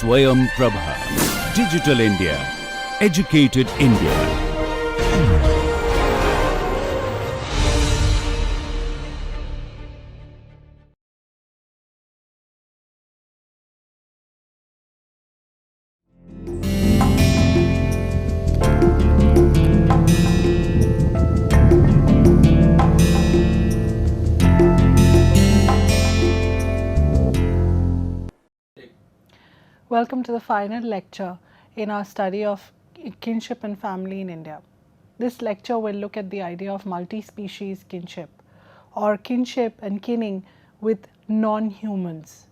Swayam Prabha. Digital India. Educated India. Welcome to the final lecture in our study of kinship and family in India. This lecture will look at the idea of multi-species kinship or kinship and kinning with non-humans.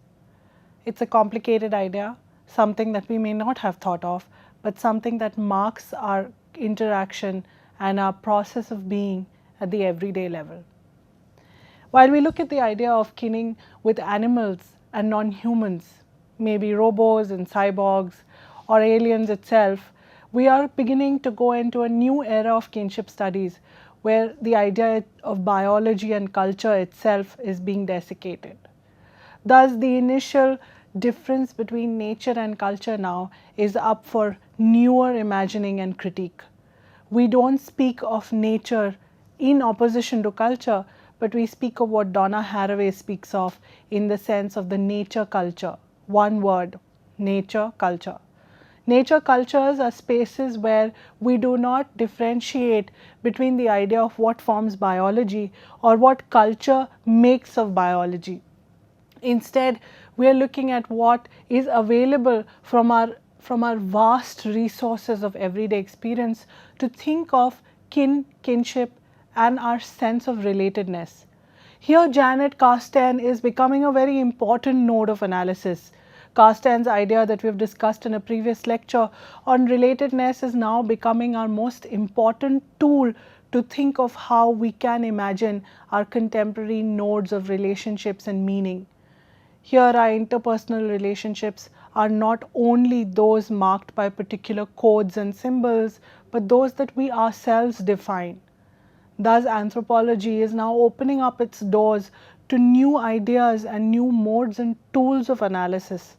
It's a complicated idea, something that we may not have thought of, but something that marks our interaction and our process of being at the everyday level. While we look at the idea of kinning with animals and non-humans, maybe robots and cyborgs or aliens itself, we are beginning to go into a new era of kinship studies where the idea of biology and culture itself is being desiccated. Thus, the initial difference between nature and culture now is up for newer imagining and critique. We don't speak of nature in opposition to culture, but we speak of what Donna Haraway speaks of in the sense of the nature culture. One word, nature culture. Nature cultures are spaces where we do not differentiate between the idea of what forms biology or what culture makes of biology. Instead, we are looking at what is available from our vast resources of everyday experience to think of kinship, and our sense of relatedness. Here, Janet Carsten is becoming a very important node of analysis. Carsten's idea that we have discussed in a previous lecture on relatedness is now becoming our most important tool to think of how we can imagine our contemporary nodes of relationships and meaning. Here, our interpersonal relationships are not only those marked by particular codes and symbols, but those that we ourselves define. Thus, anthropology is now opening up its doors to new ideas and new modes and tools of analysis.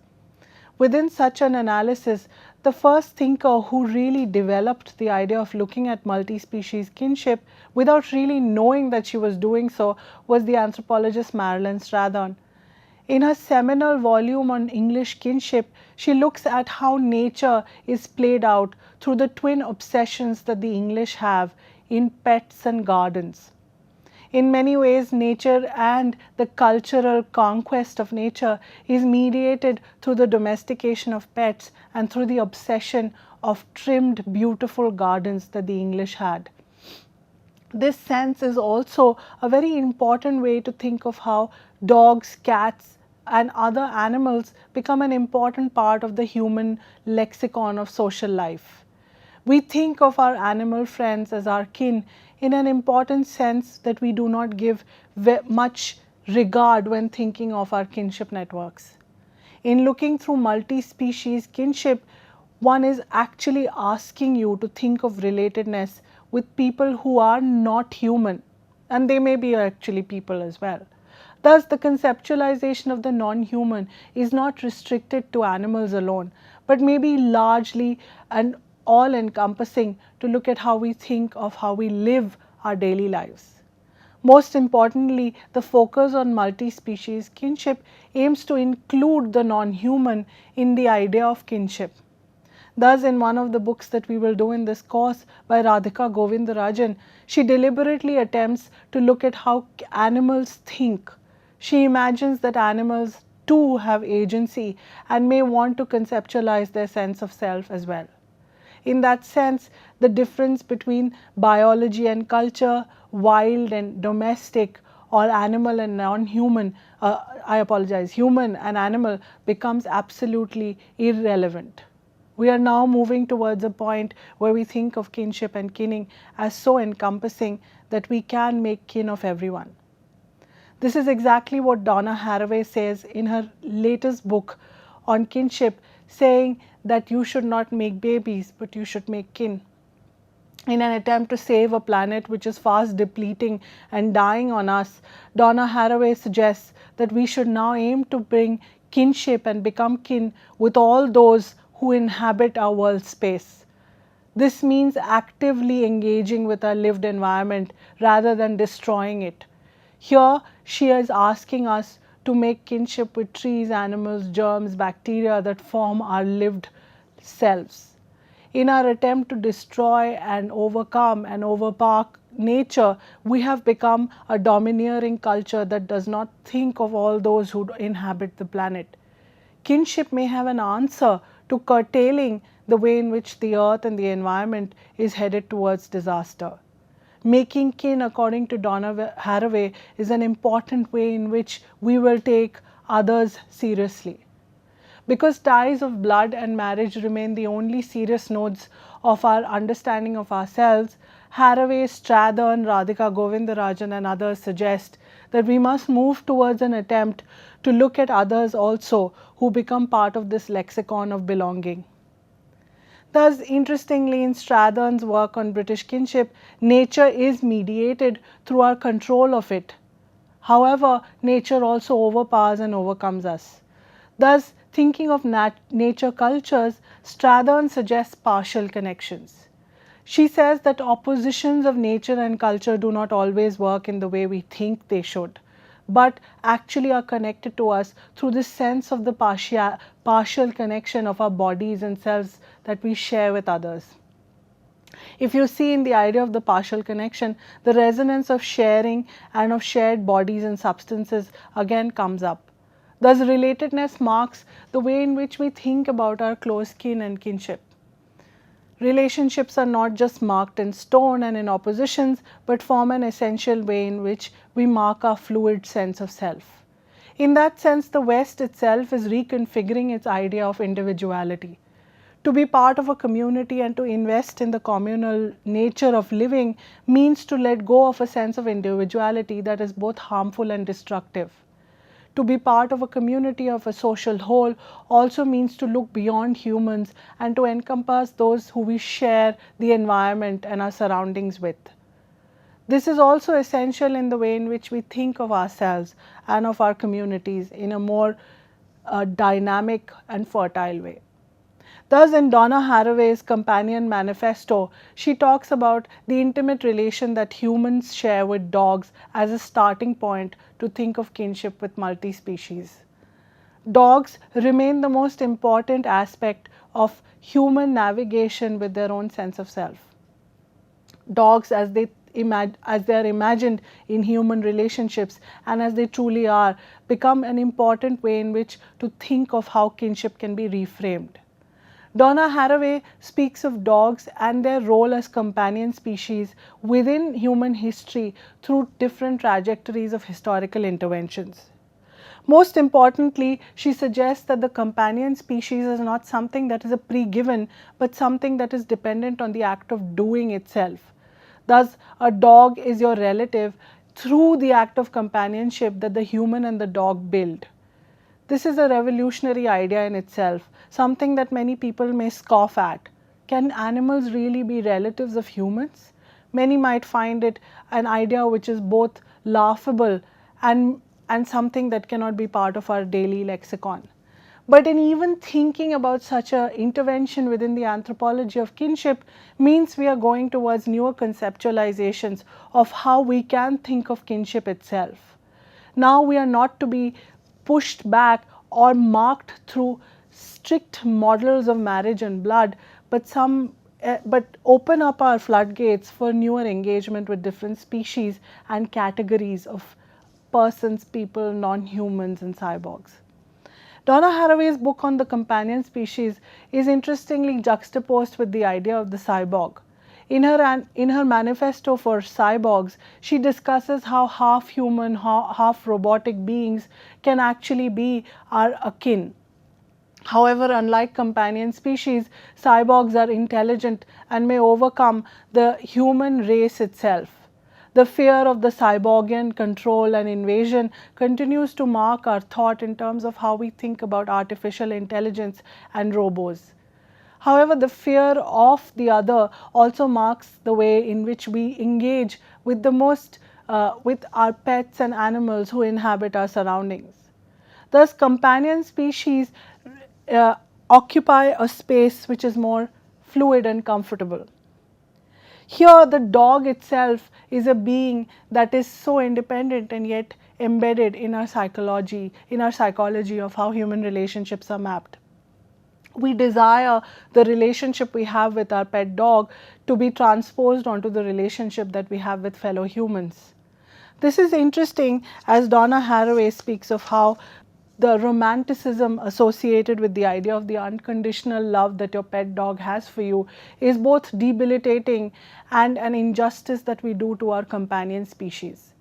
Within such an analysis, the first thinker who really developed the idea of looking at multi-species kinship without really knowing that she was doing so was the anthropologist Marilyn Strathern. In her seminal volume on English kinship, she looks at how nature is played out through the twin obsessions that the English have in pets and gardens. In many ways, nature and the cultural conquest of nature is mediated through the domestication of pets and through the obsession of trimmed, beautiful gardens that the English had. This sense is also a very important way to think of how dogs, cats, and other animals become an important part of the human lexicon of social life. We think of our animal friends as our kin in an important sense that we do not give much regard when thinking of our kinship networks. In looking through multi-species kinship, one is actually asking you to think of relatedness with people who are not human, and they may be actually people as well. Thus, the conceptualization of the non-human is not restricted to animals alone, but may be largely and all-encompassing to look at how we think of how we live our daily lives. Most importantly, the focus on multi-species kinship aims to include the non-human in the idea of kinship. Thus, in one of the books that we will do in this course by Radhika Govindarajan, she deliberately attempts to look at how animals think. She imagines that animals too have agency and may want to conceptualize their sense of self as well. In that sense, the difference between biology and culture, wild and domestic, or animal and non-human, human and animal becomes absolutely irrelevant. We are now moving towards a point where we think of kinship and kinning as so encompassing that we can make kin of everyone. This is exactly what Donna Haraway says in her latest book on kinship, saying that you should not make babies, but you should make kin. In an attempt to save a planet which is fast depleting and dying on us, Donna Haraway suggests that we should now aim to bring kinship and become kin with all those who inhabit our world space. This means actively engaging with our lived environment rather than destroying it. Here, she is asking us to make kinship with trees, animals, germs, bacteria that form our lived selves. In our attempt to destroy and overcome and overpower nature, we have become a domineering culture that does not think of all those who inhabit the planet. Kinship may have an answer to curtailing the way in which the earth and the environment is headed towards disaster. Making kin, according to Donna Haraway, is an important way in which we will take others seriously. Because ties of blood and marriage remain the only serious nodes of our understanding of ourselves, Haraway, Strathern, Radhika Govindarajan and others suggest that we must move towards an attempt to look at others also who become part of this lexicon of belonging. Thus, interestingly, in Strathern's work on British kinship, nature is mediated through our control of it. However, nature also overpowers and overcomes us. Thus, thinking of nature cultures, Strathern suggests partial connections. She says that oppositions of nature and culture do not always work in the way we think they should, but actually are connected to us through this sense of the partial connection of our bodies and selves that we share with others. If you see in the idea of the partial connection, the resonance of sharing and of shared bodies and substances again comes up. Thus, relatedness marks the way in which we think about our close kin and kinship. Relationships are not just marked in stone and in oppositions, but form an essential way in which we mark our fluid sense of self. In that sense, the West itself is reconfiguring its idea of individuality. To be part of a community and to invest in the communal nature of living means to let go of a sense of individuality that is both harmful and destructive. To be part of a community of a social whole also means to look beyond humans and to encompass those who we share the environment and our surroundings with. This is also essential in the way in which we think of ourselves and of our communities in a more dynamic and fertile way. Thus, in Donna Haraway's Companion Manifesto, she talks about the intimate relation that humans share with dogs as a starting point to think of kinship with multi-species. Dogs remain the most important aspect of human navigation with their own sense of self. Dogs, as they are imagined in human relationships and as they truly are, become an important way in which to think of how kinship can be reframed. Donna Haraway speaks of dogs and their role as companion species within human history through different trajectories of historical interventions. Most importantly, she suggests that the companion species is not something that is a pre-given, but something that is dependent on the act of doing itself. Thus, a dog is your relative through the act of companionship that the human and the dog build. This is a revolutionary idea in itself, something that many people may scoff at. Can animals really be relatives of humans? Many might find it an idea which is both laughable and something that cannot be part of our daily lexicon. But in even thinking about such an intervention within the anthropology of kinship means we are going towards newer conceptualizations of how we can think of kinship itself. Now we are not to be pushed back or marked through strict models of marriage and blood, but open up our floodgates for newer engagement with different species and categories of persons, people, non-humans and cyborgs. Donna Haraway's book on the companion species is interestingly juxtaposed with the idea of the cyborg. In her manifesto for cyborgs, she discusses how half human, half robotic beings can actually be our akin. However, unlike companion species, cyborgs are intelligent and may overcome the human race itself. The fear of the cyborgian control and invasion continues to mark our thought in terms of how we think about artificial intelligence and robots. However, the fear of the other also marks the way in which we engage with with our pets and animals who inhabit our surroundings. Thus, companion species occupy a space which is more fluid and comfortable. Here, the dog itself is a being that is so independent and yet embedded in our psychology of how human relationships are mapped. We desire the relationship we have with our pet dog to be transposed onto the relationship that we have with fellow humans. This is interesting as Donna Haraway speaks of how the romanticism associated with the idea of the unconditional love that your pet dog has for you is both debilitating and an injustice that we do to our companion species.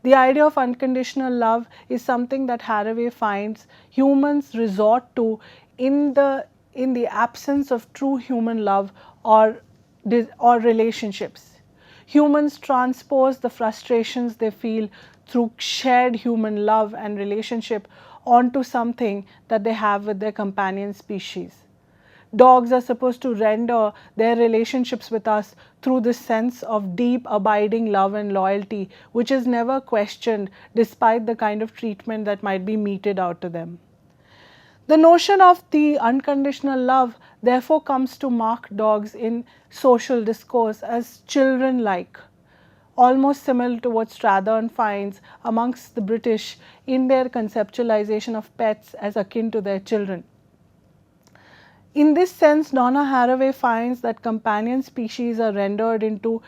The idea of unconditional love is something that Haraway finds humans resort to in the absence of true human love or relationships. Humans transpose the frustrations they feel through shared human love and relationship onto something that they have with their companion species. Dogs are supposed to render their relationships with us through this sense of deep, abiding love and loyalty, which is never questioned despite the kind of treatment that might be meted out to them. The notion of the unconditional love therefore comes to mark dogs in social discourse as children-like, almost similar to what Strathern finds amongst the British in their conceptualization of pets as akin to their children. In this sense, Donna Haraway finds that companion species are rendered into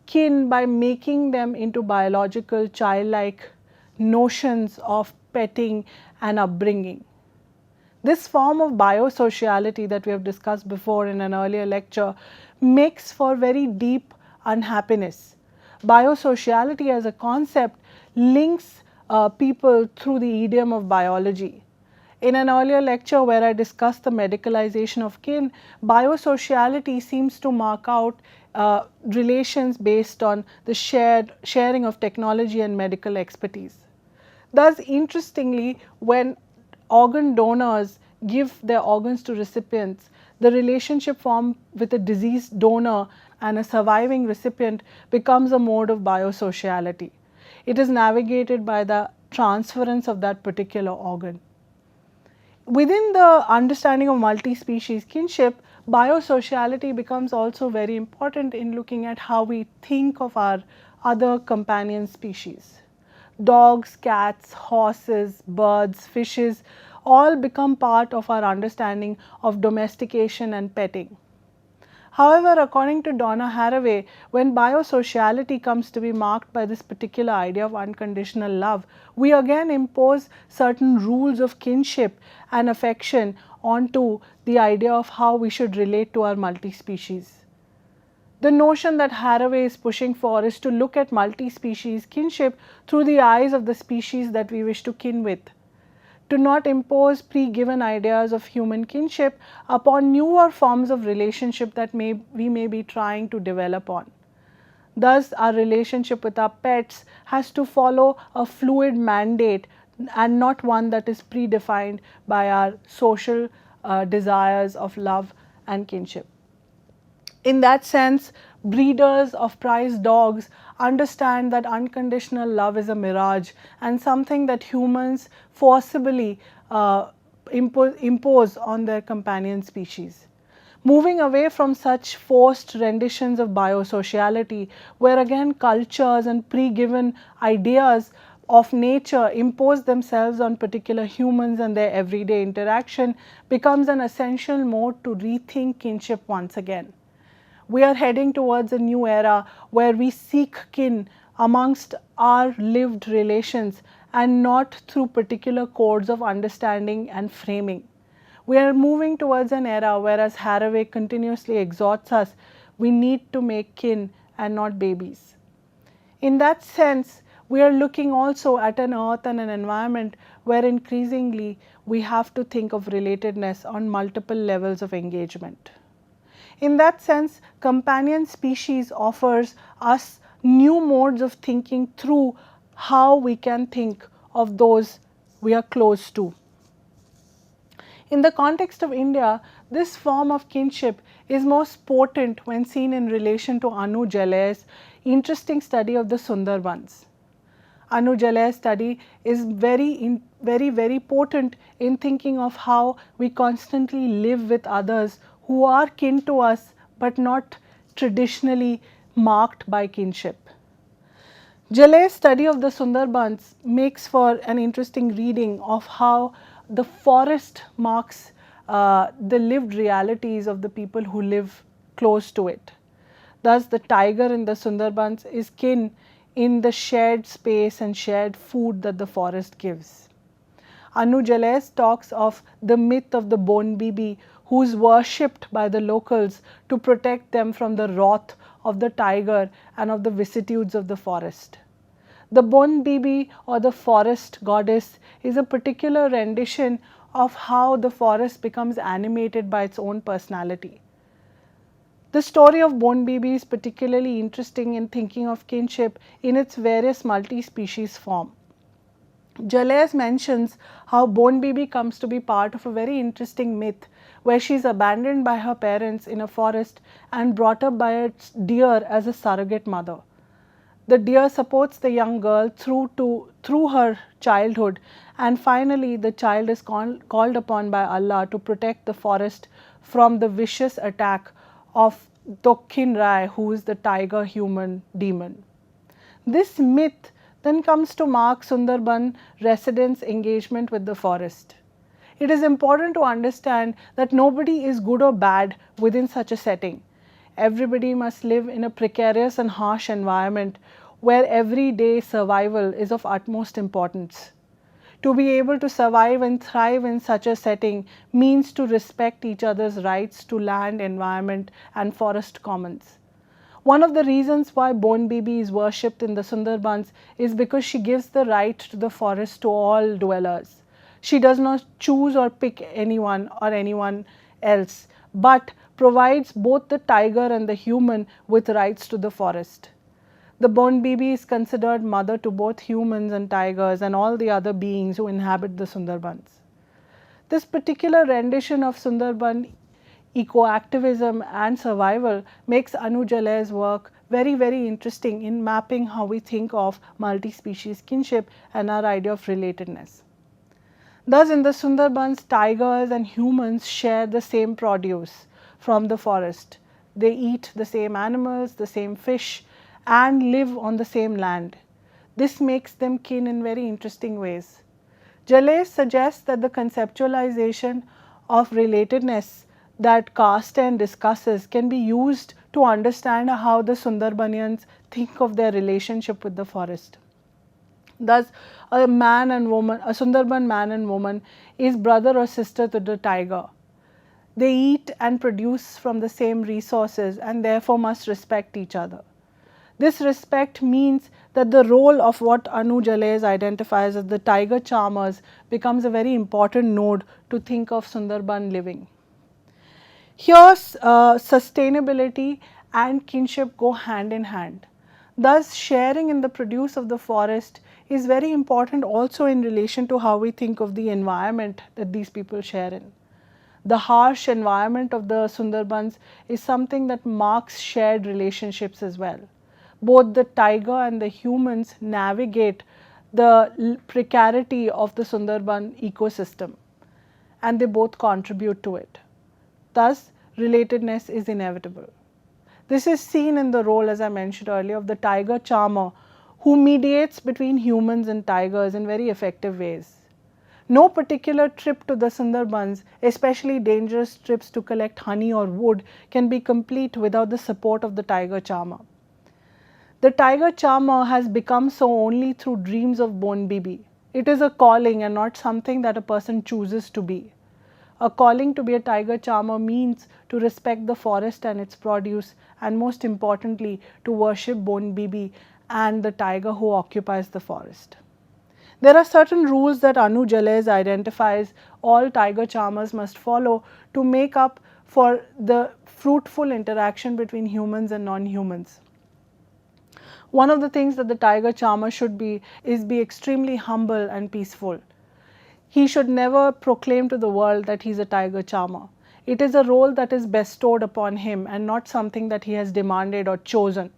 kin by making them into biological, childlike notions of petting and upbringing. This form of biosociality that we have discussed before in an earlier lecture makes for very deep unhappiness. Biosociality as a concept links people through the idiom of biology. In an earlier lecture where I discussed the medicalization of kin, biosociality seems to mark out relations based on the sharing of technology and medical expertise. Thus, interestingly, when organ donors give their organs to recipients, the relationship formed with a deceased donor and a surviving recipient becomes a mode of biosociality. It is navigated by the transference of that particular organ. Within the understanding of multi-species kinship, biosociality becomes also very important in looking at how we think of our other companion species. Dogs, cats, horses, birds, fishes all become part of our understanding of domestication and petting. However, according to Donna Haraway, when biosociality comes to be marked by this particular idea of unconditional love, we again impose certain rules of kinship and affection onto the idea of how we should relate to our multi-species. The notion that Haraway is pushing for is to look at multi-species kinship through the eyes of the species that we wish to kin with, to not impose pre-given ideas of human kinship upon newer forms of relationship that we may be trying to develop on. Thus, our relationship with our pets has to follow a fluid mandate and not one that is predefined by our social desires of love and kinship. In that sense, breeders of prized dogs understand that unconditional love is a mirage and something that humans forcibly impose on their companion species. Moving away from such forced renditions of biosociality, where again cultures and pre-given ideas of nature impose themselves on particular humans and their everyday interaction, becomes an essential mode to rethink kinship once again. We are heading towards a new era where we seek kin amongst our lived relations and not through particular codes of understanding and framing. We are moving towards an era where, as Haraway continuously exhorts us, we need to make kin and not babies. In that sense, we are looking also at an earth and an environment where increasingly we have to think of relatedness on multiple levels of engagement. In that sense, companion species offers us new modes of thinking through how we can think of those we are close to. In the context of India, this form of kinship is most potent when seen in relation to Anu Jalay's interesting study of the Sundarbans. Anu Jalai's study is very potent in thinking of how we constantly live with others who are kin to us but not traditionally marked by kinship. Jalai's study of the Sundarbans makes for an interesting reading of how the forest marks the lived realities of the people who live close to it. Thus, the tiger in the Sundarbans is kin in the shared space and shared food that the forest gives. Anu Jalais talks of the myth of the Bon Bibi, who is worshipped by the locals to protect them from the wrath of the tiger and of the vicissitudes of the forest. The Bon Bibi, or the forest goddess, is a particular rendition of how the forest becomes animated by its own personality. The story of Bon Bibi is particularly interesting in thinking of kinship in its various multi-species form. Jalais mentions how Bon Bibi comes to be part of a very interesting myth where she is abandoned by her parents in a forest and brought up by a deer as a surrogate mother. The deer supports the young girl through her childhood, and finally the child is called upon by Allah to protect the forest from the vicious attack of Dokhin Rai, who is the tiger human demon. This myth then comes to mark Sundarban residents' engagement with the forest. It is important to understand that nobody is good or bad within such a setting. Everybody must live in a precarious and harsh environment where everyday survival is of utmost importance. To be able to survive and thrive in such a setting means to respect each other's rights to land, environment and forest commons. One of the reasons why Bon Bibi is worshipped in the Sundarbans is because she gives the right to the forest to all dwellers. She does not choose or pick anyone or anyone else, but provides both the tiger and the human with rights to the forest. The Bon Bibi is considered mother to both humans and tigers and all the other beings who inhabit the Sundarbans. This particular rendition of Sundarban eco-activism and survival makes Anu Jalai's work very interesting in mapping how we think of multi-species kinship and our idea of relatedness. Thus, in the Sundarbans, tigers and humans share the same produce from the forest. They eat the same animals, the same fish, and live on the same land. This makes them kin in very interesting ways. Jalais suggests that the conceptualization of relatedness that Carsten discusses can be used to understand how the Sundarbanians think of their relationship with the forest. Thus, a Sundarban man and woman is brother or sister to the tiger. They eat and produce from the same resources and therefore must respect each other. This respect means that the role of what Anu Jalais identifies as the tiger charmers becomes a very important node to think of Sundarban living. Here, sustainability and kinship go hand in hand. Thus, sharing in the produce of the forest is very important also in relation to how we think of the environment that these people share in. The harsh environment of the Sundarbans is something that marks shared relationships as well. Both the tiger and the humans navigate the precarity of the Sundarban ecosystem, and they both contribute to it. Thus, relatedness is inevitable. This is seen in the role, as I mentioned earlier, of the tiger charmer who mediates between humans and tigers in very effective ways. No particular trip to the Sundarbans, especially dangerous trips to collect honey or wood, can be complete without the support of the tiger charmer. The tiger charmer has become so only through dreams of Bon Bibi. It is a calling and not something that a person chooses to be. A calling to be a tiger charmer means to respect the forest and its produce, and most importantly, to worship Bon Bibi and the tiger who occupies the forest. There are certain rules that Anu Jalais identifies all tiger charmers must follow to make up for the fruitful interaction between humans and non-humans. One of the things that the tiger charmer should be is be extremely humble and peaceful. He should never proclaim to the world that he is a tiger charmer. It is a role that is bestowed upon him and not something that he has demanded or chosen.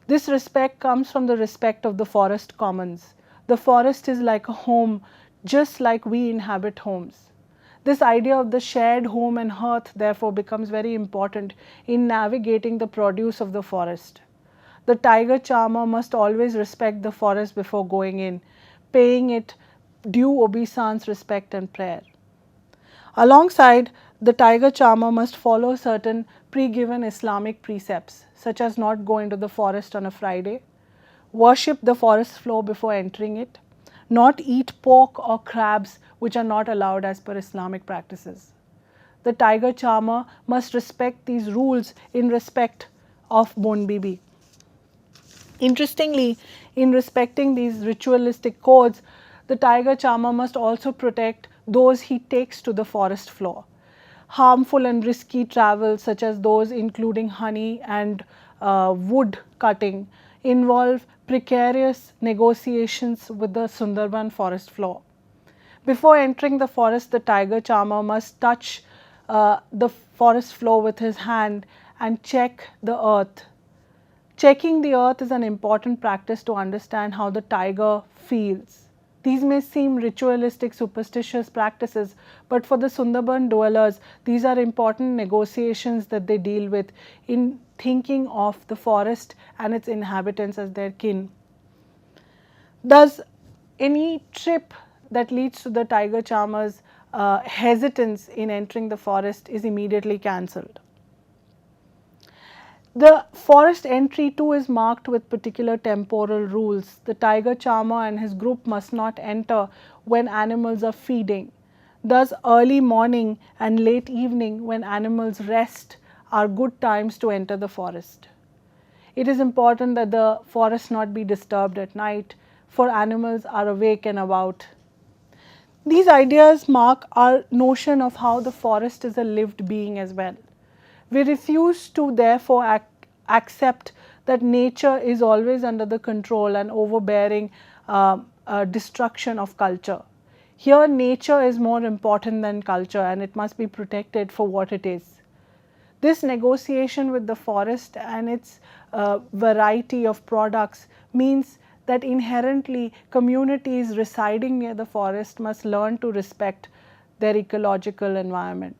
This respect comes from the respect of the forest commons. The forest is like a home, just like we inhabit homes. This idea of the shared home and hearth therefore becomes very important in navigating the produce of the forest. The tiger charmer must always respect the forest before going in, paying it due obeisance, respect and prayer. Alongside, the tiger charmer must follow certain pre-given Islamic precepts, such as not go into the forest on a Friday, worship the forest floor before entering it, not eat pork or crabs which are not allowed as per Islamic practices. The tiger charmer must respect these rules in respect of Bon Bibi. Interestingly, in respecting these ritualistic codes, the tiger charmer must also protect those he takes to the forest floor. Harmful and risky travels, such as those including honey and wood cutting, involve precarious negotiations with the Sundarban forest floor. Before entering the forest, the tiger charmer must touch the forest floor with his hand and check the earth. Checking the earth is an important practice to understand how the tiger feels. These may seem ritualistic, superstitious practices, but for the Sundarban dwellers, these are important negotiations that they deal with in thinking of the forest and its inhabitants as their kin. Thus, any trip that leads to the tiger charmer's hesitance in entering the forest is immediately cancelled. The forest entry too is marked with particular temporal rules. The tiger charmer and his group must not enter when animals are feeding. Thus, early morning and late evening when animals rest are good times to enter the forest. It is important that the forest not be disturbed at night, for animals are awake and about. These ideas mark our notion of how the forest is a lived being as well. We refuse to therefore accept that nature is always under the control and overbearing destruction of culture. Here nature is more important than culture and it must be protected for what it is. This negotiation with the forest and its variety of products means that inherently communities residing near the forest must learn to respect their ecological environment.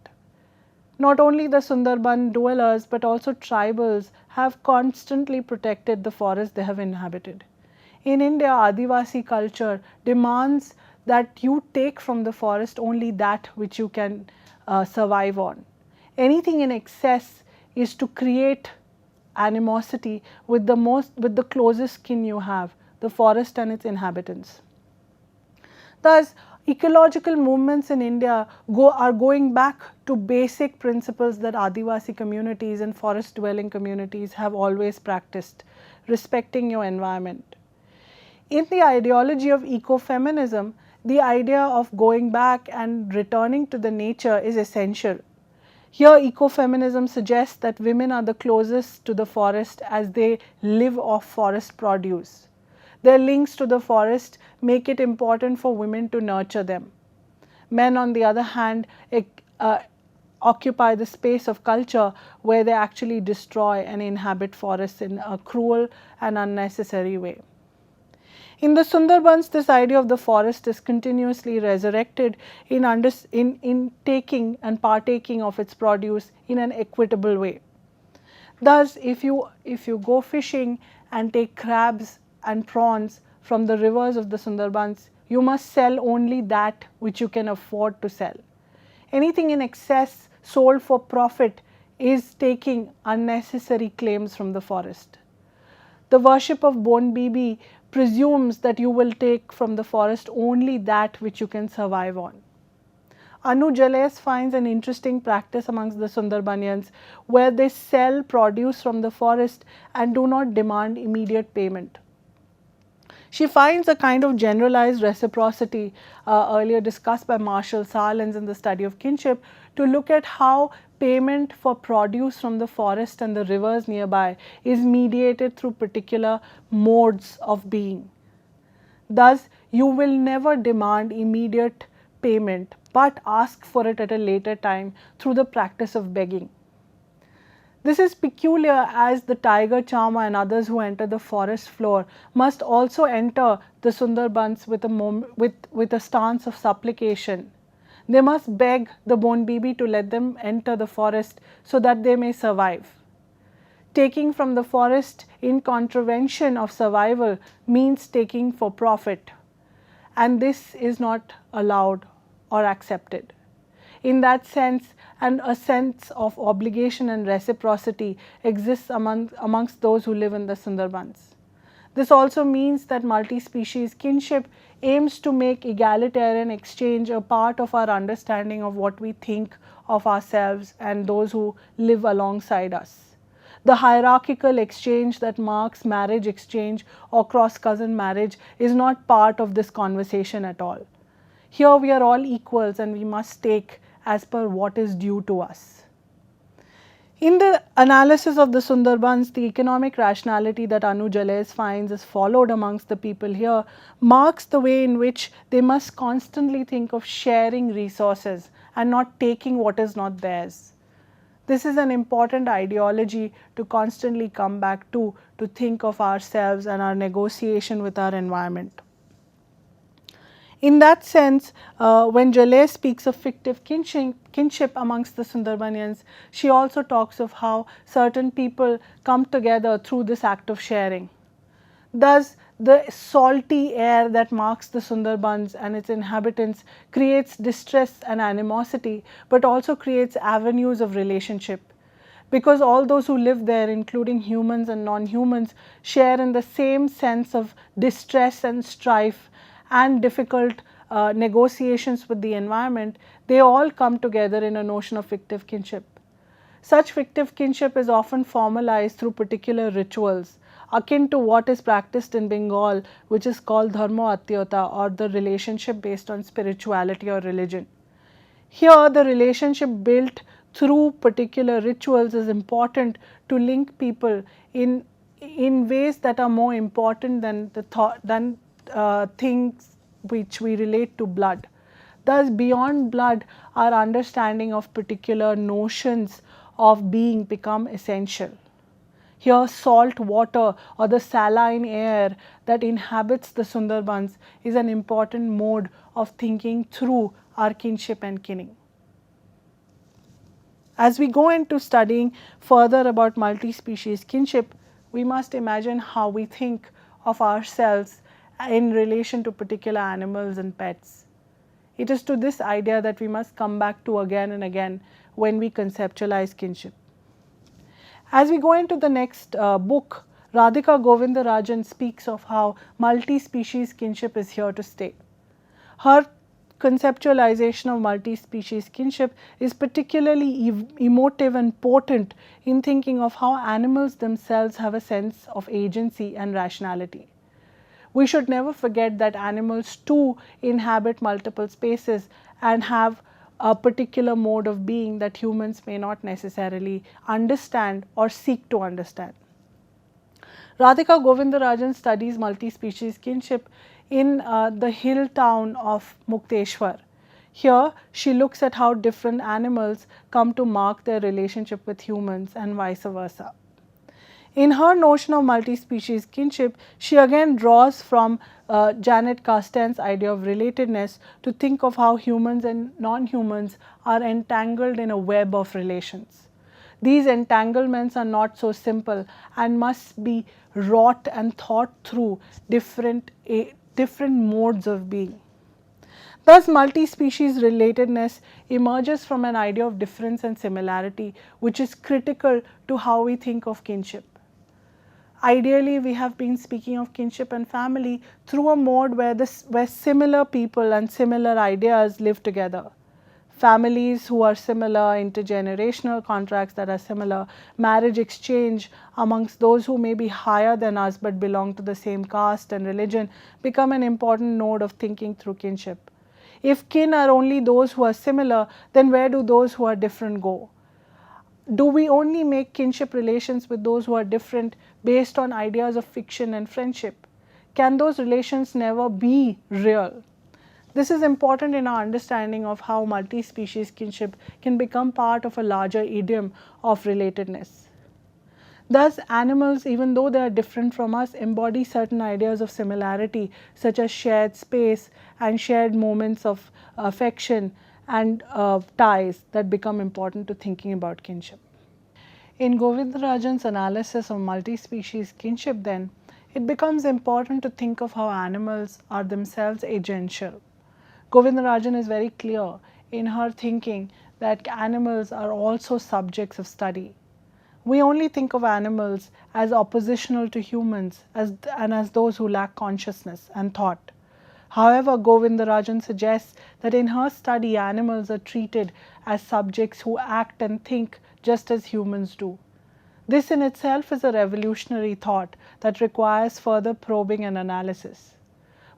Not only the Sundarban dwellers but also tribals have constantly protected the forest they have inhabited. In India, Adivasi culture demands that you take from the forest only that which you can survive on. Anything in excess is to create animosity with the closest kin you have, the forest and its inhabitants. Thus, ecological movements in India are going back to basic principles that Adivasi communities and forest dwelling communities have always practiced, respecting your environment. In the ideology of ecofeminism, the idea of going back and returning to the nature is essential. Here ecofeminism suggests that women are the closest to the forest as they live off forest produce. Their links to the forest make it important for women to nurture them. Men, on the other hand, occupy the space of culture where they actually destroy and inhabit forests in a cruel and unnecessary way. In the Sundarbans, this idea of the forest is continuously resurrected in taking and partaking of its produce in an equitable way. Thus, if you go fishing and take crabs and prawns from the rivers of the Sundarbans, you must sell only that which you can afford to sell. Anything in excess sold for profit is taking unnecessary claims from the forest. The worship of Bon Bibi presumes that you will take from the forest only that which you can survive on. Anu Jales finds an interesting practice amongst the Sundarbanians where they sell produce from the forest and do not demand immediate payment. She finds a kind of generalized reciprocity earlier discussed by Marshall Sahlins in the study of kinship to look at how payment for produce from the forest and the rivers nearby is mediated through particular modes of being. Thus, you will never demand immediate payment but ask for it at a later time through the practice of begging. This is peculiar as the tiger charmer and others who enter the forest floor must also enter the Sundarbans with a stance of supplication. They must beg the Bon Bibi to let them enter the forest so that they may survive. Taking from the forest in contravention of survival means taking for profit, and this is not allowed or accepted. In that sense, and a sense of obligation and reciprocity exists amongst those who live in the Sundarbans. This also means that multi-species kinship aims to make egalitarian exchange a part of our understanding of what we think of ourselves and those who live alongside us. The hierarchical exchange that marks marriage exchange or cross-cousin marriage is not part of this conversation at all. Here we are all equals and we must take as per what is due to us. In the analysis of the Sundarbans, the economic rationality that Anu Jales finds is followed amongst the people here marks the way in which they must constantly think of sharing resources and not taking what is not theirs. This is an important ideology to constantly come back to think of ourselves and our negotiation with our environment. In that sense, when Jale speaks of fictive kinship amongst the Sundarbanians, she also talks of how certain people come together through this act of sharing. Thus, the salty air that marks the Sundarbans and its inhabitants creates distress and animosity, but also creates avenues of relationship. Because all those who live there, including humans and non-humans, share in the same sense of distress and strife and difficult negotiations with the environment, they all come together in a notion of fictive kinship. Such fictive kinship is often formalized through particular rituals, akin to what is practiced in Bengal, which is called dharma atyota, or the relationship based on spirituality or religion. Here, the relationship built through particular rituals is important to link people in ways that are more important than things which we relate to blood. Thus, beyond blood, our understanding of particular notions of being become essential. Here, salt water or the saline air that inhabits the Sundarbans is an important mode of thinking through our kinship and kinning. As we go into studying further about multi-species kinship, we must imagine how we think of ourselves in relation to particular animals and pets. It is to this idea that we must come back to again and again when we conceptualize kinship. As we go into the next book, Radhika Govindarajan speaks of how multi-species kinship is here to stay. Her conceptualization of multi-species kinship is particularly emotive and potent in thinking of how animals themselves have a sense of agency and rationality. We should never forget that animals too inhabit multiple spaces and have a particular mode of being that humans may not necessarily understand or seek to understand. Radhika Govindarajan studies multi-species kinship in the hill town of Mukteshwar. Here, she looks at how different animals come to mark their relationship with humans and vice versa. In her notion of multi-species kinship, she again draws from Janet Castan's idea of relatedness to think of how humans and non-humans are entangled in a web of relations. These entanglements are not so simple and must be wrought and thought through different modes of being. Thus, multi-species relatedness emerges from an idea of difference and similarity, which is critical to how we think of kinship. Ideally, we have been speaking of kinship and family through a mode where similar people and similar ideas live together. Families who are similar, intergenerational contracts that are similar, marriage exchange amongst those who may be higher than us but belong to the same caste and religion become an important node of thinking through kinship. If kin are only those who are similar, then where do those who are different go? Do we only make kinship relations with those who are different based on ideas of fiction and friendship? Can those relations never be real? This is important in our understanding of how multi-species kinship can become part of a larger idiom of relatedness. Thus, animals, even though they are different from us, embody certain ideas of similarity, such as shared space and shared moments of affection and ties that become important to thinking about kinship. In Govindarajan's analysis of multi-species kinship, then, it becomes important to think of how animals are themselves agential. Govindarajan is very clear in her thinking that animals are also subjects of study. We only think of animals as oppositional to humans and as those who lack consciousness and thought. However, Govindarajan suggests that in her study, animals are treated as subjects who act and think just as humans do. This in itself is a revolutionary thought that requires further probing and analysis.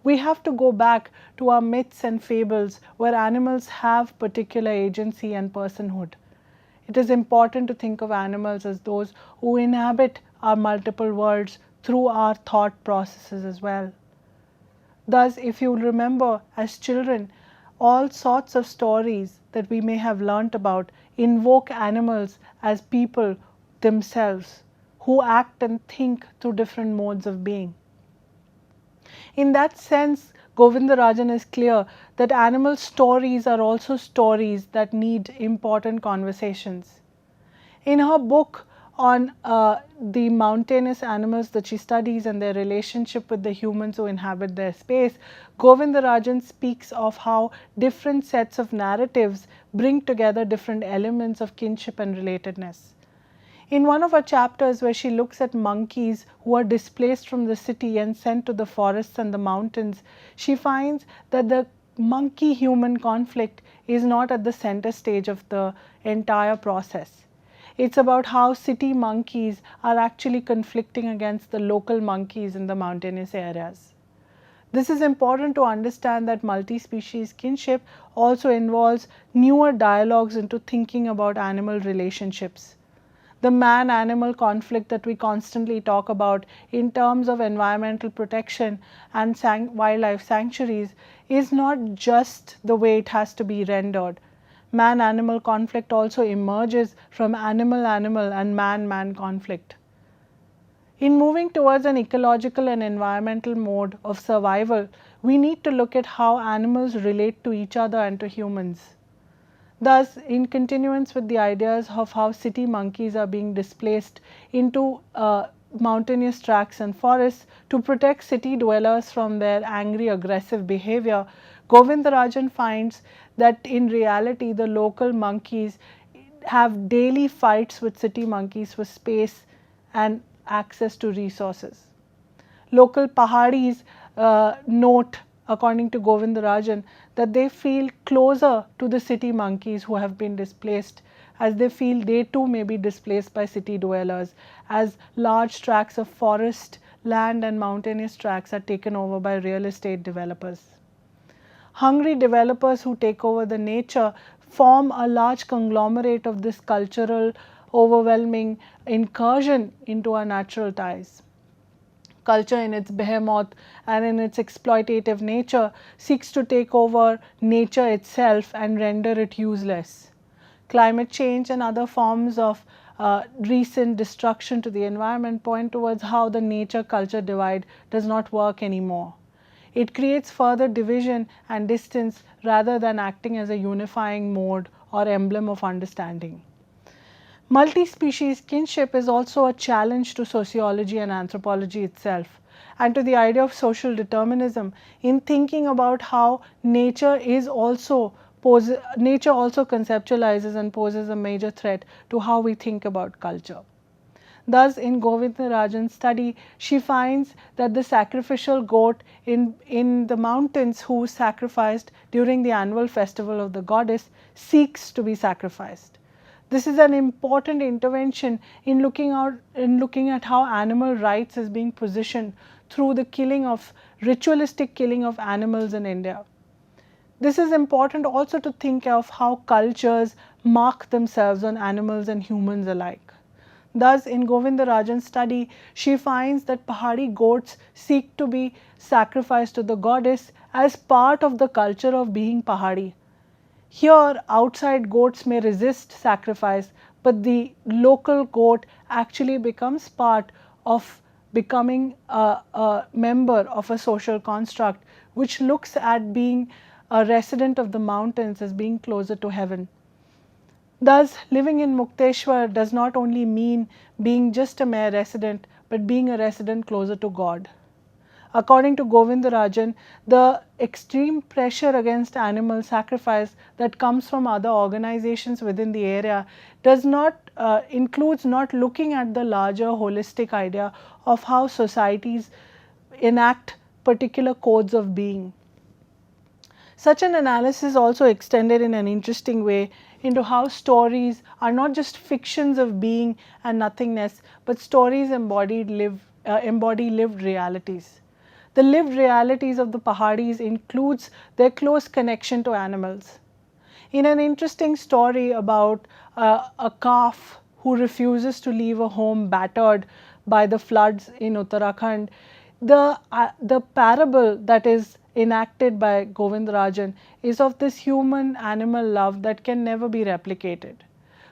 We have to go back to our myths and fables where animals have particular agency and personhood. It is important to think of animals as those who inhabit our multiple worlds through our thought processes as well. Thus, if you remember as children, all sorts of stories that we may have learnt about invoke animals as people themselves who act and think through different modes of being. In that sense, Govindarajan is clear that animal stories are also stories that need important conversations. In her book on the mountainous animals that she studies and their relationship with the humans who inhabit their space, Govindarajan speaks of how different sets of narratives bring together different elements of kinship and relatedness. In one of her chapters where she looks at monkeys who are displaced from the city and sent to the forests and the mountains, she finds that the monkey-human conflict is not at the center stage of the entire process. It's about how city monkeys are actually conflicting against the local monkeys in the mountainous areas. This is important to understand that multi-species kinship also involves newer dialogues into thinking about animal relationships. The man-animal conflict that we constantly talk about in terms of environmental protection and wildlife sanctuaries is not just the way it has to be rendered. Man-animal conflict also emerges from animal-animal and man-man conflict. In moving towards an ecological and environmental mode of survival, we need to look at how animals relate to each other and to humans. Thus, in continuance with the ideas of how city monkeys are being displaced into mountainous tracts and forests to protect city dwellers from their angry, aggressive behavior, Govindarajan finds that in reality the local monkeys have daily fights with city monkeys for space and access to resources. Local Pahadis note, according to Govindarajan, that they feel closer to the city monkeys who have been displaced, as they feel they too may be displaced by city dwellers, as large tracts of forest, land and mountainous tracts are taken over by real estate developers. Hungry developers who take over the nature form a large conglomerate of this cultural, overwhelming incursion into our natural ties. Culture in its behemoth and in its exploitative nature seeks to take over nature itself and render it useless. Climate change and other forms of recent destruction to the environment point towards how the nature-culture divide does not work anymore. It creates further division and distance rather than acting as a unifying mode or emblem of understanding. Multi-species kinship is also a challenge to sociology and anthropology itself, and to the idea of social determinism in thinking about how nature also conceptualizes and poses a major threat to how we think about culture. Thus, in Govindarajan's study, she finds that the sacrificial goat in the mountains who was sacrificed during the annual festival of the goddess seeks to be sacrificed. This is an important intervention in looking at how animal rights is being positioned through the ritualistic killing of animals in India. This is important also to think of how cultures mark themselves on animals and humans alike. Thus, in Govindarajan's study, she finds that Pahadi goats seek to be sacrificed to the goddess as part of the culture of being Pahadi. Here, outside goats may resist sacrifice, but the local goat actually becomes part of becoming a member of a social construct which looks at being a resident of the mountains as being closer to heaven. Thus, living in Mukteshwar does not only mean being just a mere resident, but being a resident closer to God. According to Govindarajan, the extreme pressure against animal sacrifice that comes from other organizations within the area does not includes not looking at the larger holistic idea of how societies enact particular codes of being. Such an analysis also extended in an interesting way into how stories are not just fictions of being and nothingness, but stories embody lived realities. The lived realities of the Pahadis includes their close connection to animals. In an interesting story about a calf who refuses to leave a home battered by the floods in Uttarakhand, the parable that is enacted by Govindarajan is of this human animal love that can never be replicated.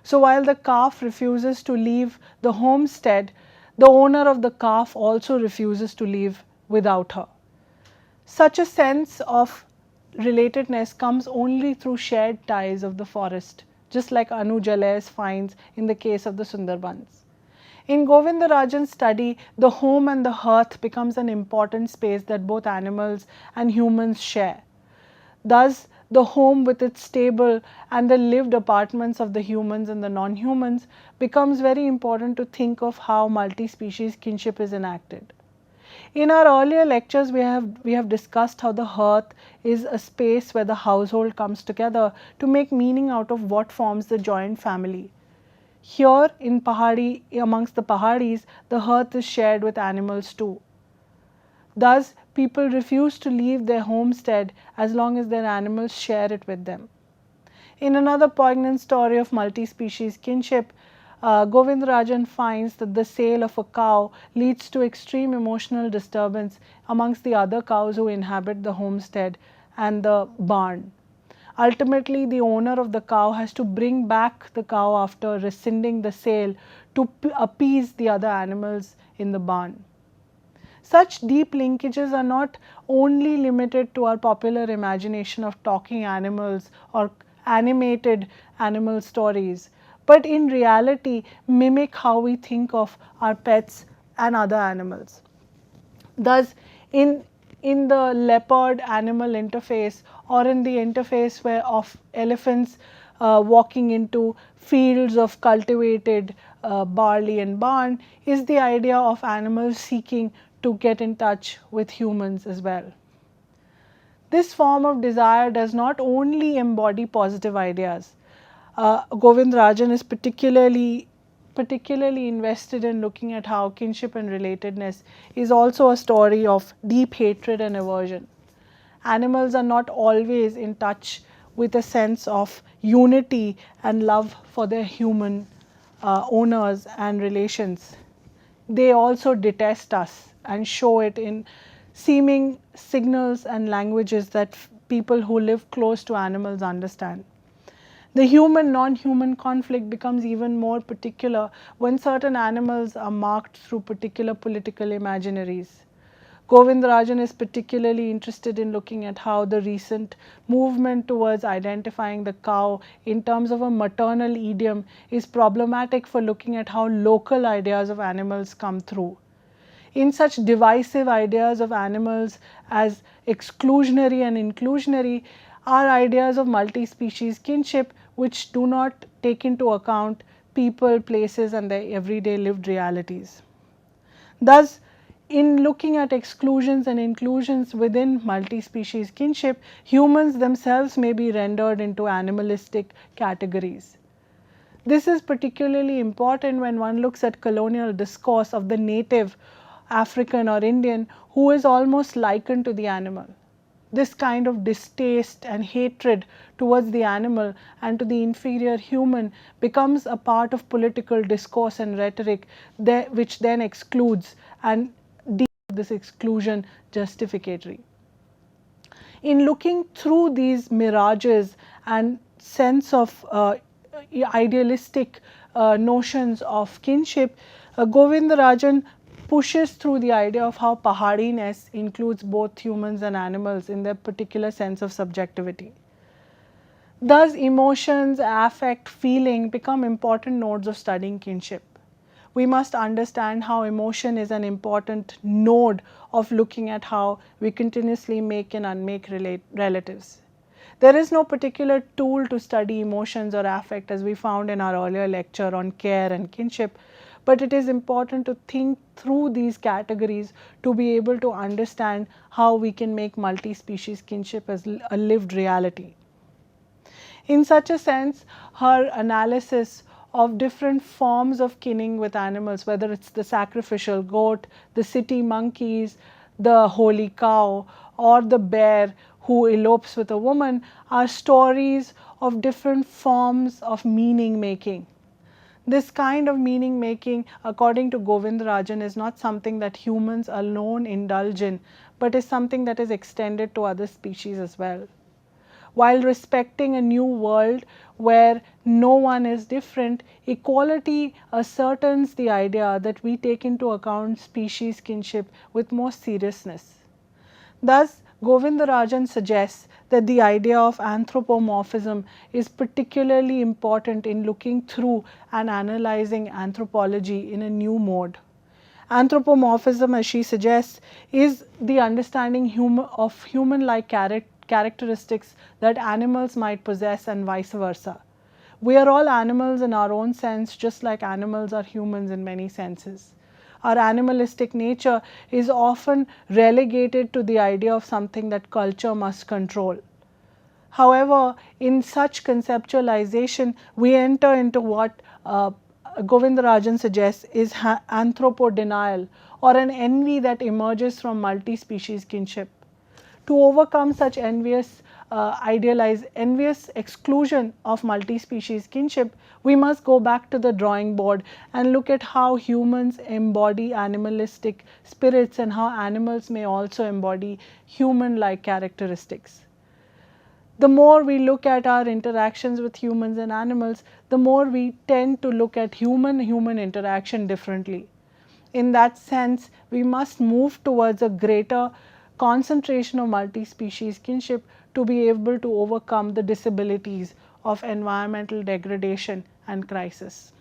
So while the calf refuses to leave the homestead, the owner of the calf also refuses to leave without her. Such a sense of relatedness comes only through shared ties of the forest, just like Anu Jales finds in the case of the Sundarbans. In Govindarajan's study, the home and the hearth becomes an important space that both animals and humans share. Thus, the home with its stable and the lived apartments of the humans and the non-humans becomes very important to think of how multi-species kinship is enacted. In our earlier lectures, we have discussed how the hearth is a space where the household comes together to make meaning out of what forms the joint family. Here in Pahadi, amongst the Pahadis, the hearth is shared with animals too. Thus, people refuse to leave their homestead as long as their animals share it with them. In another poignant story of multi-species kinship, Govindarajan finds that the sale of a cow leads to extreme emotional disturbance amongst the other cows who inhabit the homestead and the barn. Ultimately, the owner of the cow has to bring back the cow after rescinding the sale to appease the other animals in the barn. Such deep linkages are not only limited to our popular imagination of talking animals or animated animal stories, but in reality mimic how we think of our pets and other animals. Thus, in the leopard animal interface or in the interface where of elephants walking into fields of cultivated barley and barn is the idea of animals seeking to get in touch with humans as well. This form of desire does not only embody positive ideas. Govindarajan is particularly invested in looking at how kinship and relatedness is also a story of deep hatred and aversion. Animals are not always in touch with a sense of unity and love for their human owners and relations. They also detest us and show it in seeming signals and languages that people who live close to animals understand. The human-non-human conflict becomes even more particular when certain animals are marked through particular political imaginaries. Govindarajan is particularly interested in looking at how the recent movement towards identifying the cow in terms of a maternal idiom is problematic for looking at how local ideas of animals come through. In such divisive ideas of animals as exclusionary and inclusionary are ideas of multi-species kinship which do not take into account people, places and their everyday lived realities. Thus, in looking at exclusions and inclusions within multi-species kinship, humans themselves may be rendered into animalistic categories. This is particularly important when one looks at colonial discourse of the native African or Indian who is almost likened to the animal. This kind of distaste and hatred towards the animal and to the inferior human becomes a part of political discourse and rhetoric which then excludes and deems this exclusion justificatory. In looking through these mirages and sense of idealistic notions of kinship, Govindarajan pushes through the idea of how pahadiness includes both humans and animals in their particular sense of subjectivity. Thus, emotions, affect, feeling become important nodes of studying kinship. We must understand how emotion is an important node of looking at how we continuously make and unmake relatives. There is no particular tool to study emotions or affect, as we found in our earlier lecture on care and kinship, but it is important to think through these categories to be able to understand how we can make multi-species kinship as a lived reality. In such a sense, her analysis of different forms of kinning with animals, whether it's the sacrificial goat, the city monkeys, the holy cow, or the bear who elopes with a woman, are stories of different forms of meaning making. This kind of meaning making, according to Govindarajan, is not something that humans alone indulge in, but is something that is extended to other species as well. While respecting a new world where no one is different, equality ascertains the idea that we take into account species kinship with more seriousness. Thus, Govindarajan suggests that the idea of anthropomorphism is particularly important in looking through and analyzing anthropology in a new mode. Anthropomorphism, as she suggests, is the understanding of human-like characteristics that animals might possess and vice versa. We are all animals in our own sense, just like animals are humans in many senses. Our animalistic nature is often relegated to the idea of something that culture must control. However, in such conceptualization, we enter into what Govindarajan suggests is anthropo-denial, or an envy that emerges from multi-species kinship. To overcome such envious exclusion of multi-species kinship, we must go back to the drawing board and look at how humans embody animalistic spirits and how animals may also embody human-like characteristics. The more we look at our interactions with humans and animals, the more we tend to look at human-human interaction differently. In that sense, we must move towards a greater concentration of multi-species kinship to be able to overcome the disabilities of environmental degradation and crisis.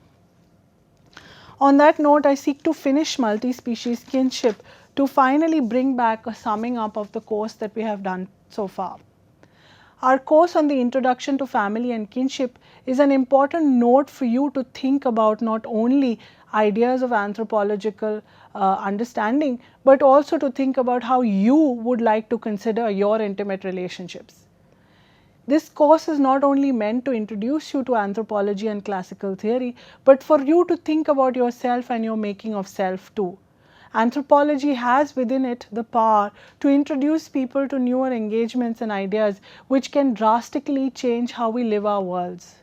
On that note, I seek to finish multi-species kinship to finally bring back a summing up of the course that we have done so far. Our course on the Introduction to Family and Kinship is an important note for you to think about not only ideas of anthropological understanding, but also to think about how you would like to consider your intimate relationships. This course is not only meant to introduce you to anthropology and classical theory, but for you to think about yourself and your making of self too. Anthropology has within it the power to introduce people to newer engagements and ideas which can drastically change how we live our worlds.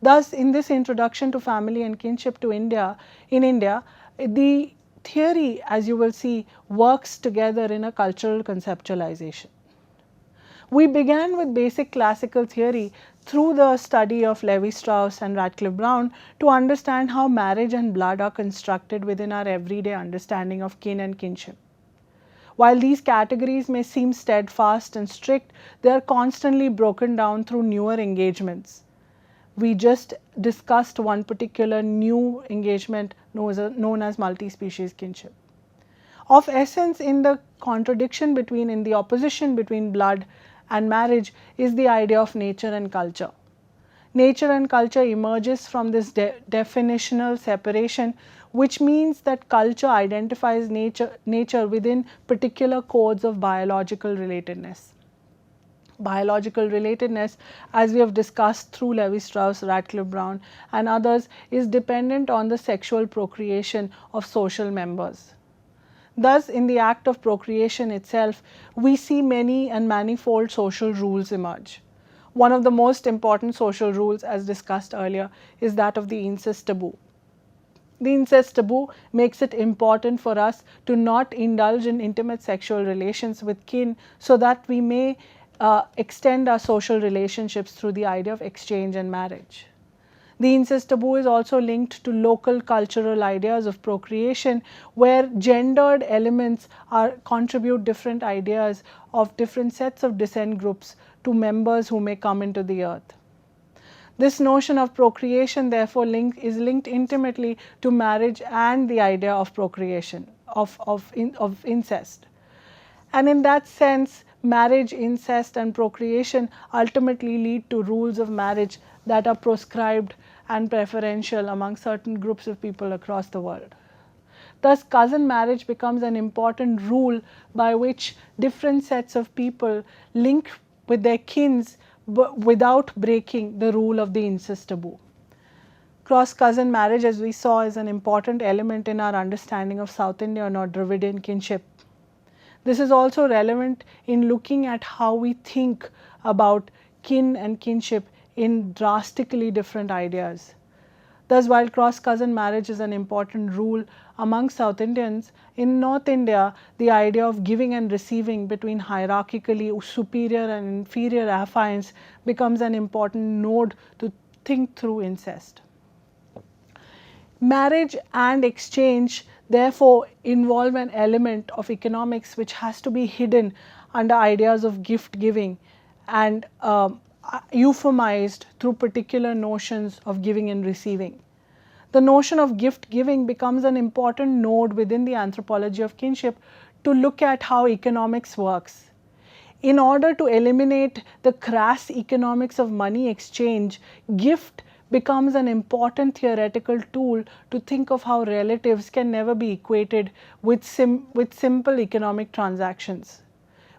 Thus, in this Introduction to Family and Kinship in India, the theory, as you will see, works together in a cultural conceptualization. We began with basic classical theory through the study of Levi-Strauss and Radcliffe Brown to understand how marriage and blood are constructed within our everyday understanding of kin and kinship. While these categories may seem steadfast and strict, they are constantly broken down through newer engagements. We just discussed one particular new engagement known as multi-species kinship. Of essence, in the opposition between blood and marriage is the idea of nature and culture. Nature and culture emerges from this definitional separation, which means that culture identifies nature within particular codes of biological relatedness. Biological relatedness, as we have discussed through Levi-Strauss, Radcliffe Brown and others, is dependent on the sexual procreation of social members. Thus, in the act of procreation itself, we see many and manifold social rules emerge. One of the most important social rules, as discussed earlier, is that of the incest taboo. The incest taboo makes it important for us to not indulge in intimate sexual relations with kin so that we may extend our social relationships through the idea of exchange and marriage. The incest taboo is also linked to local cultural ideas of procreation, where gendered elements contribute different ideas of different sets of descent groups to members who may come into the earth. This notion of procreation therefore is linked intimately to marriage and the idea of procreation, of incest. And in that sense, marriage, incest and procreation ultimately lead to rules of marriage that are proscribed and preferential among certain groups of people across the world. Thus, cousin marriage becomes an important rule by which different sets of people link with their kins without breaking the rule of the incest taboo. Cross-cousin marriage, as we saw, is an important element in our understanding of South Indian or Dravidian kinship. This is also relevant in looking at how we think about kin and kinship in drastically different ideas. Thus, while cross-cousin marriage is an important rule among South Indians, in North India, the idea of giving and receiving between hierarchically superior and inferior affiants becomes an important node to think through incest. Marriage and exchange therefore involve an element of economics which has to be hidden under ideas of gift giving and euphemized through particular notions of giving and receiving. The notion of gift giving becomes an important node within the anthropology of kinship to look at how economics works. In order to eliminate the crass economics of money exchange, gift becomes an important theoretical tool to think of how relatives can never be equated with simple economic transactions.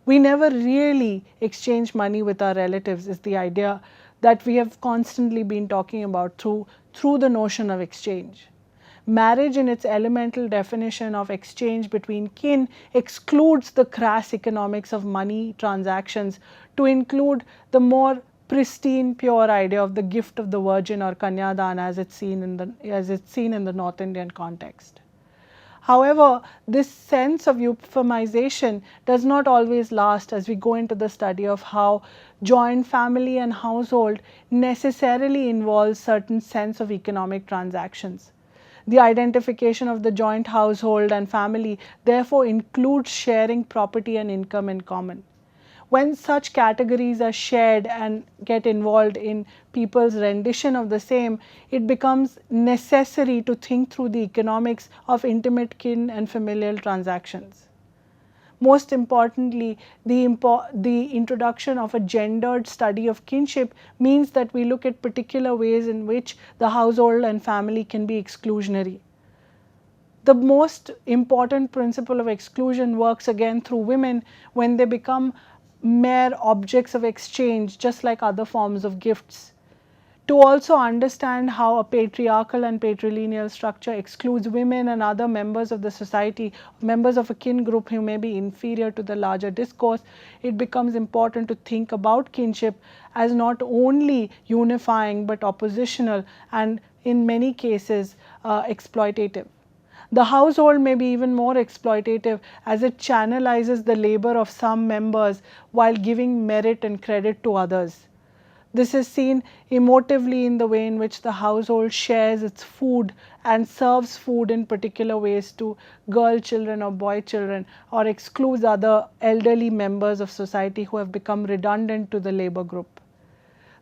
We never really exchange money with our relatives is the idea that we have constantly been talking about through the notion of exchange. Marriage in its elemental definition of exchange between kin excludes the crass economics of money transactions to include the more pristine, pure idea of the gift of the virgin or kanyadan as it's seen in the North Indian context. However, this sense of euphemization does not always last as we go into the study of how joint family and household necessarily involves certain sense of economic transactions. The identification of the joint household and family therefore includes sharing property and income in common. When such categories are shared and get involved in people's rendition of the same, it becomes necessary to think through the economics of intimate kin and familial transactions. Most importantly, the introduction of a gendered study of kinship means that we look at particular ways in which the household and family can be exclusionary. The most important principle of exclusion works again through women when they become mere objects of exchange, just like other forms of gifts. To also understand how a patriarchal and patrilineal structure excludes women and other members of the society, members of a kin group who may be inferior to the larger discourse, it becomes important to think about kinship as not only unifying but oppositional and in many cases exploitative. The household may be even more exploitative as it channelizes the labor of some members while giving merit and credit to others. This is seen emotively in the way in which the household shares its food and serves food in particular ways to girl children or boy children, or excludes other elderly members of society who have become redundant to the labor group.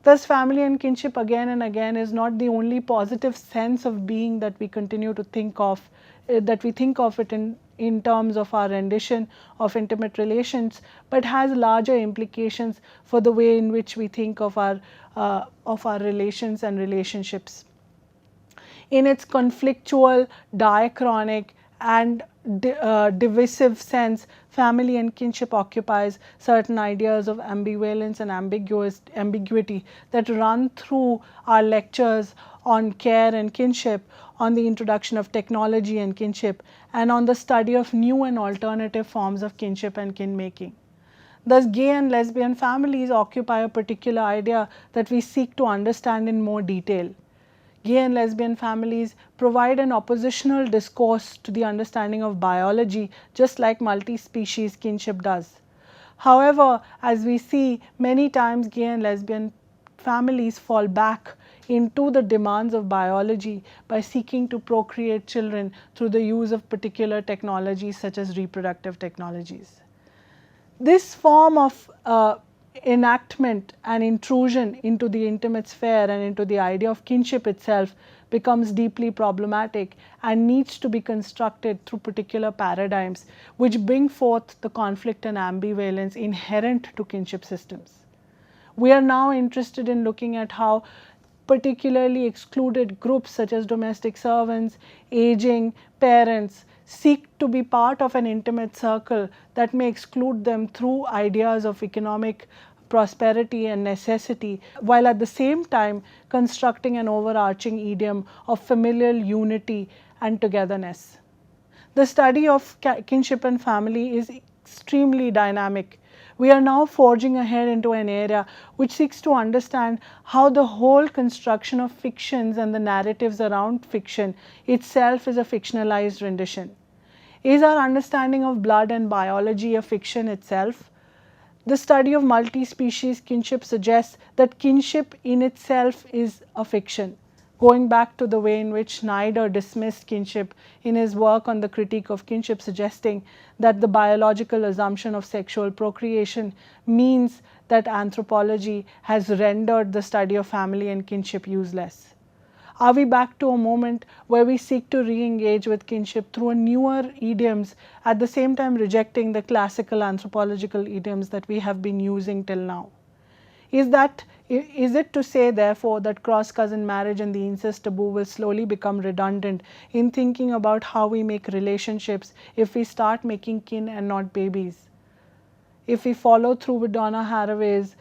Thus, family and kinship again and again is not the only positive sense of being that we continue to think of, that we think of it in terms of our rendition of intimate relations, but has larger implications for the way in which we think of our relations and relationships. In its conflictual, diachronic and divisive sense, family and kinship occupies certain ideas of ambivalence and ambiguity that run through our lectures on care and kinship, on the introduction of technology and kinship, and on the study of new and alternative forms of kinship and kin-making. Thus, gay and lesbian families occupy a particular idea that we seek to understand in more detail. Gay and lesbian families provide an oppositional discourse to the understanding of biology, just like multi-species kinship does. However, as we see, many times gay and lesbian families fall back into the demands of biology by seeking to procreate children through the use of particular technologies such as reproductive technologies. This form of enactment and intrusion into the intimate sphere and into the idea of kinship itself becomes deeply problematic and needs to be constructed through particular paradigms which bring forth the conflict and ambivalence inherent to kinship systems. We are now interested in looking at how particularly excluded groups such as domestic servants, aging, parents seek to be part of an intimate circle that may exclude them through ideas of economic prosperity and necessity, while at the same time constructing an overarching idiom of familial unity and togetherness. The study of kinship and family is extremely dynamic. We are now forging ahead into an area which seeks to understand how the whole construction of fictions and the narratives around fiction itself is a fictionalized rendition. Is our understanding of blood and biology a fiction itself? The study of multi-species kinship suggests that kinship in itself is a fiction, going back to the way in which Snyder dismissed kinship in his work on the critique of kinship, suggesting that the biological assumption of sexual procreation means that anthropology has rendered the study of family and kinship useless. Are we back to a moment where we seek to re-engage with kinship through newer idioms, at the same time rejecting the classical anthropological idioms that we have been using till now? Is it to say therefore that cross-cousin marriage and the incest taboo will slowly become redundant in thinking about how we make relationships if we start making kin and not babies? If we follow through with Donna Haraway's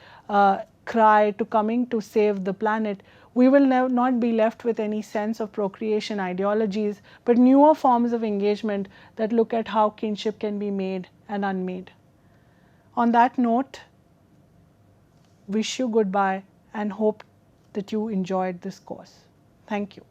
cry to coming to save the planet, we will not be left with any sense of procreation ideologies, but newer forms of engagement that look at how kinship can be made and unmade. On that note, wish you goodbye and hope that you enjoyed this course. Thank you.